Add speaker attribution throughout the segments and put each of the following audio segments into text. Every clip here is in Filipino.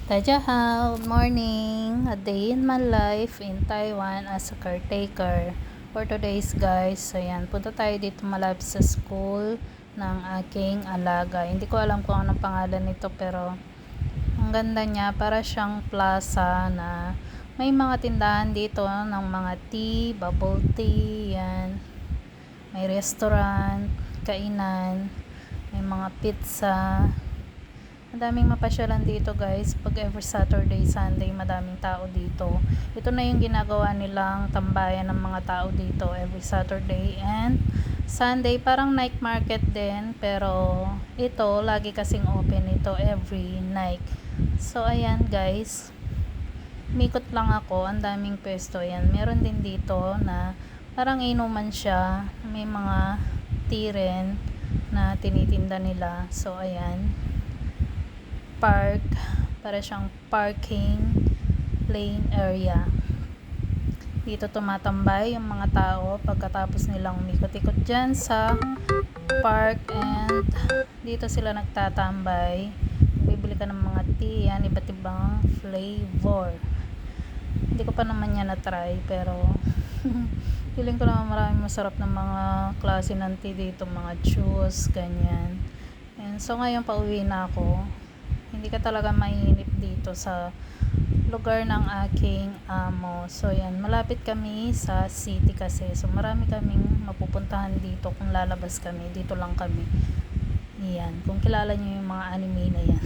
Speaker 1: Daja good morning! A day in my life in Taiwan as a caretaker. For today's guys, so yan, punta tayo dito malapit sa school ng aking alaga. Hindi ko alam kung anong pangalan nito pero ang ganda niya, para siyang plaza na may mga tindahan dito ng mga tea, bubble tea, yan. May restaurant, kainan, may mga pizza. Madaming mapasyalan dito guys. Pag every Saturday, Sunday, madaming tao dito. Ito na yung ginagawa nilang tambayan ng mga tao dito every Saturday and Sunday. Parang night market din. Pero ito, lagi kasing open ito every night. So ayan guys. Mikot lang ako. Ang daming pwesto. Ayan. Meron din dito na parang inuman siya. May mga tea rin na tinitinda nila. So ayan. Park, para siyang parking lane area. Dito tumatambay yung mga tao pagkatapos nilang umikot-ikot dyan sa park, and dito sila nagtatambay. Bibili ka ng mga tea, yan, iba't ibang flavor. Hindi ko pa naman yan na-try pero feeling ko naman maraming masarap ng mga klase ng tea dito, mga juice, ganyan. And so ngayon pauwi na ako. Hindi ka talaga mainip dito sa lugar ng aking amo. So yan, malapit kami sa city kasi. So marami kaming mapupuntahan dito kung lalabas kami. Dito lang kami. Yan, kung kilala nyo yung mga anime na yan.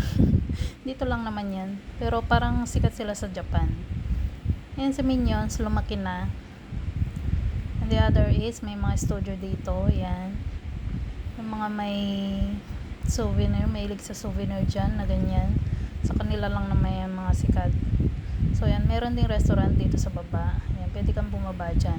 Speaker 1: Dito lang naman yan. Pero parang sikat sila sa Japan. Yan sa Minions, lumaki na. And the other is, may mga studio dito. Yan. Yung mga may souvenir, mahilig sa souvenir dyan na ganyan. Sa kanila lang naman yung mga sikat. So yan, meron ding restaurant dito sa baba. Yan, pwede kang bumaba dyan.